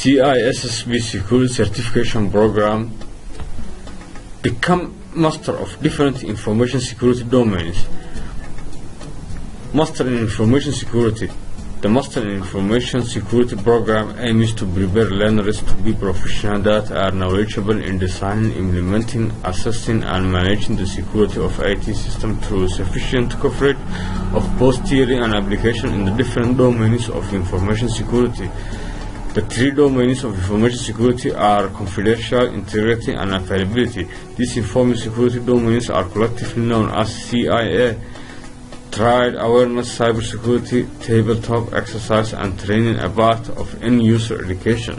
CISSP Security Certification Program become master of different information security domains. Master in Information Security. The Master in Information Security program aims to prepare learners to be professionals that are knowledgeable in designing, implementing, assessing, and managing the security of IT systems through sufficient coverage of both theory and application in the different domains of information security. The three domains of information security are confidential, integrity, and availability. These information security domains are collectively known as CIA. Tried awareness, cybersecurity, tabletop exercise, and training are part of end-user education.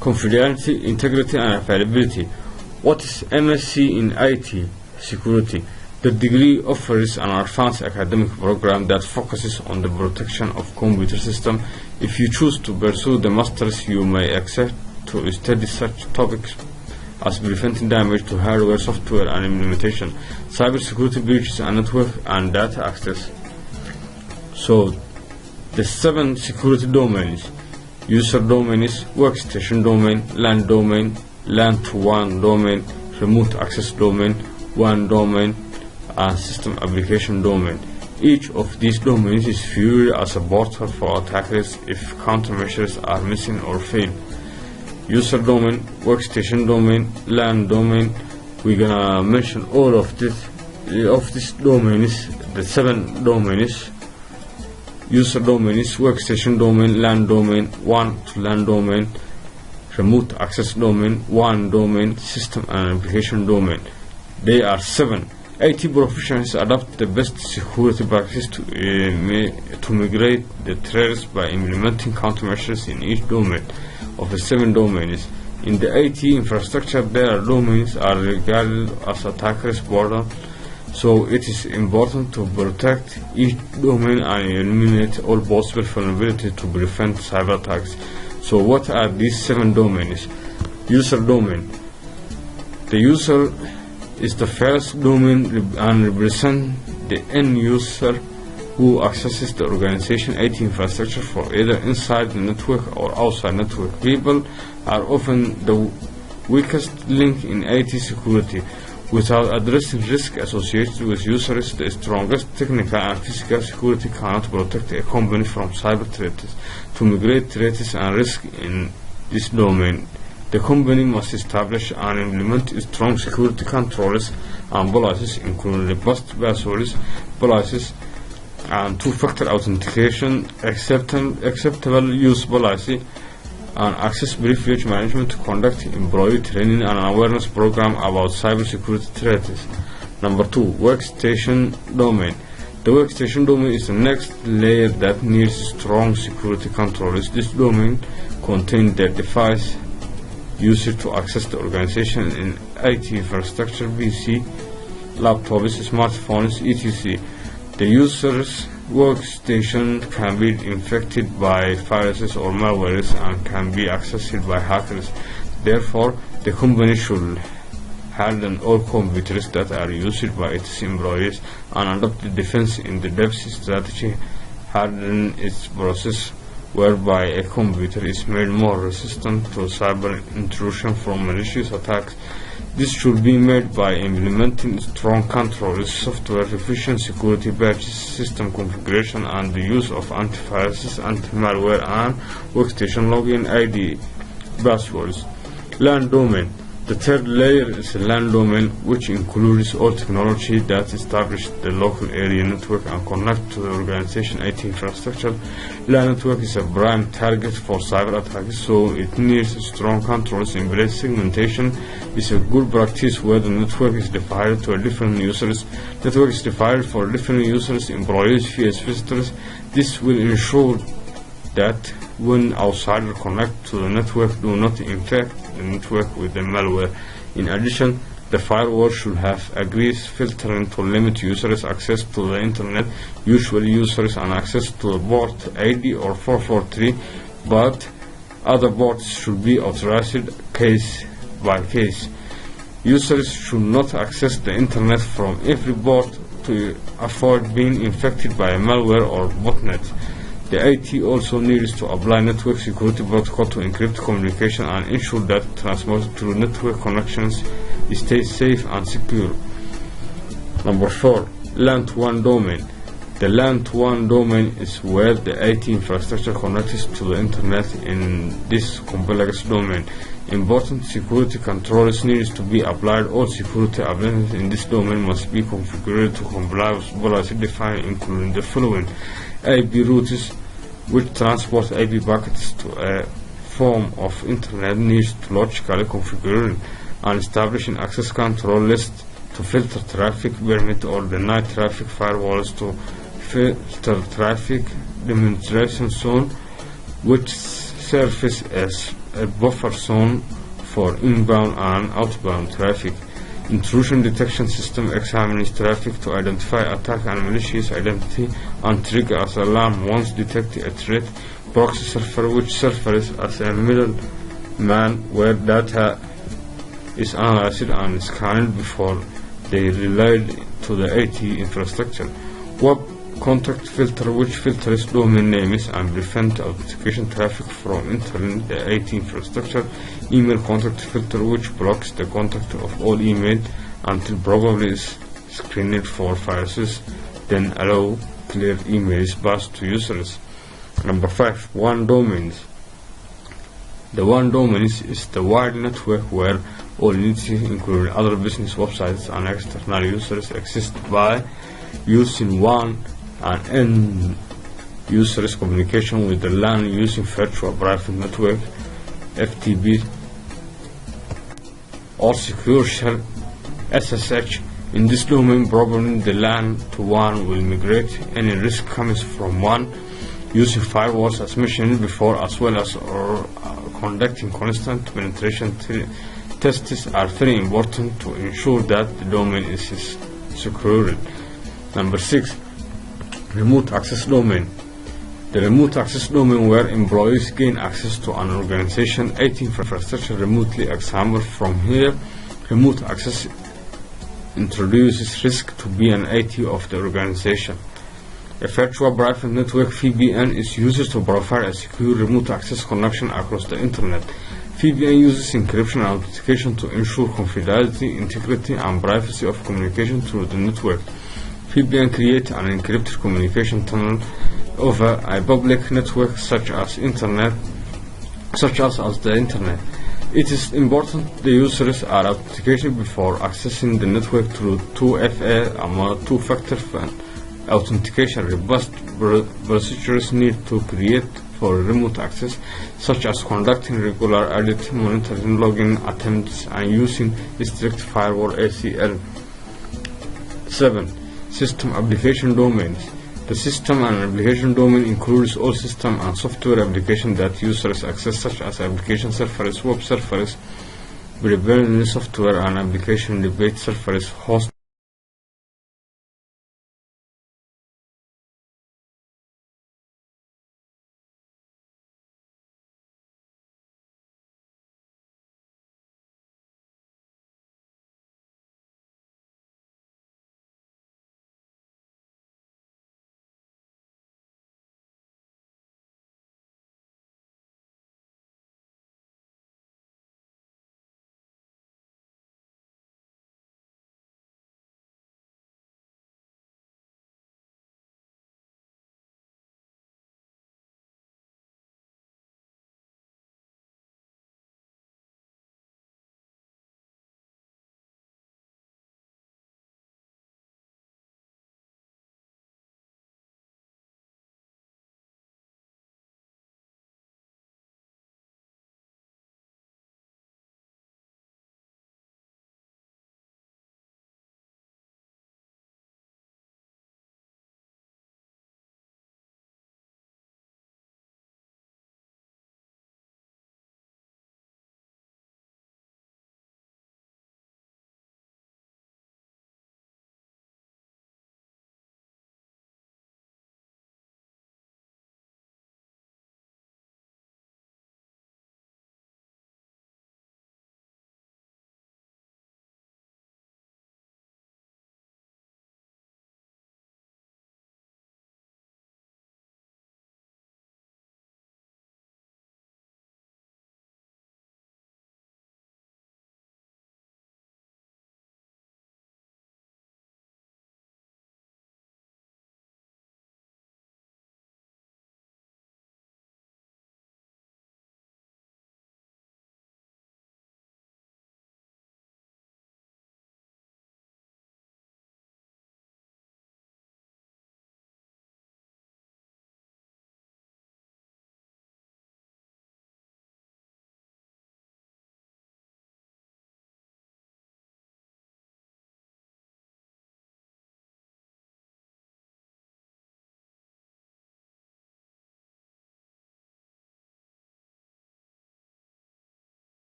Confidentiality, integrity, and availability. What is MSc in IT security? The degree offers an advanced academic program that focuses on the protection of computer systems. If you choose to pursue the masters, you may accept to study such topics as preventing damage to hardware, software, and implementation, cybersecurity breaches, and network and data access. So, the 7 security domains: user domain is workstation domain, LAN domain, LAN to WAN domain, remote access domain, WAN domain, and system application domain. Each of these domains is viewed as a portal for attackers if countermeasures are missing or fail. User domain, workstation domain, LAN domain. We're gonna mention all of this domains, the 7 domains. User domain is workstation domain, LAN domain, WAN to LAN domain, remote access domain, WAN domain, system and application domain. They are 7. IT professionals adopt the best security practices to mitigate the threats by implementing countermeasures in each domain of the 7 domains. In the IT infrastructure, their domains are regarded as attackers' border, so it is important to protect each domain and eliminate all possible vulnerability to prevent cyber attacks. So what are these 7 domains? User domain. The user is the first domain and represents the end user who accesses the organization IT infrastructure for either inside the network or outside network. People are often the weakest link in IT security. Without addressing risk associated with users, the strongest technical and physical security cannot protect a company from cyber threats. To mitigate threats and risk in this domain, the company must establish and implement strong security controls and policies, including robust passwords, policies, and two-factor authentication, acceptable use policy, and access privilege management to conduct employee training and awareness program about cybersecurity threats. Number 2, workstation domain. The workstation domain is the next layer that needs strong security controls. This domain contains the device used to access the organization in IT infrastructure, PC, laptops, smartphones, etc. The user's workstation can be infected by viruses or malwares and can be accessed by hackers. Therefore, the company should harden all computers that are used by its employees and adopt the defense in the depth strategy. Harden its process whereby a computer is made more resistant to cyber intrusion from malicious attacks. This should be made by implementing strong controls, software efficient security patches, system configuration, and the use of antiviruses, anti-malware, and workstation login ID passwords. LAN domain. The third layer is a LAN domain, which includes all technology that establish the local area network and connect to the organization IT infrastructure. LAN network is a prime target for cyber attacks, so it needs strong controls in place. Segmentation is a good practice where the network is divided to different users. Network is divided for different users, employees, vs visitors. This will ensure that when outsiders connect to the network, do not infect the network with the malware. In addition, the firewall should have agreed filtering to limit users' access to the internet. Usually users and access to the port 80 or 443, but other ports should be authorized case by case. Users should not access the internet from every port to avoid being infected by a malware or botnet. The IT also needs to apply network security protocol to encrypt communication and ensure that transport through network connections stays safe and secure. Number 4. LAN to WAN domain. The LAN to WAN domain is where the IT infrastructure connects to the internet in this complex domain. Important security controls needs to be applied. All security appliances in this domain must be configured to comply with policy defined, including the following: IP routers, which transport IP packets to a form of internet, needs to logically configure and establish an access control list to filter traffic, permit or deny traffic, firewalls to filter traffic, demonstration zone, which serves as a buffer zone for inbound and outbound traffic. Intrusion detection system examines traffic to identify attack and malicious identity and trigger as alarm once detect a threat. Proxy server, which serves as a middleman where data is analyzed and scanned before they relayed to the IT infrastructure. Web contact filter, which filters domain names and prevent authentication traffic from entering the IT infrastructure. Email contact filter, which blocks the contact of all email until probably is screened for viruses, then allow clear emails passed to users. Number 5. WAN domains. The WAN domains is the wide network where all entities, including other business websites and external users, exist by using WAN and end users communication with the LAN using virtual private network (FTP) or secure shell (SSH). In this domain, probably the LAN to WAN will migrate. Any risk comes from WAN using firewalls as mentioned before, as well as conducting constant penetration tests are very important to ensure that the domain is secured. Number 6. Remote access domain. The remote access domain where employees gain access to an organization IT infrastructure remotely. Example from here: remote access introduces risk to be an IT of the organization. A virtual private network (VPN) is used to provide a secure remote access connection across the internet. VPN uses encryption and authentication to ensure confidentiality, integrity, and privacy of communication through the network. VPN creates an encrypted communication tunnel over a public network such as the internet. It is important the users are authenticated before accessing the network through 2FA two-factor authentication. Robust procedures need to create for remote access, such as conducting regular audit, monitoring login attempts, and using strict firewall ACL. 7. System application domains. The system and application domain includes all system and software applications that users access, such as application servers, web servers, preparedness software, and application debate servers, host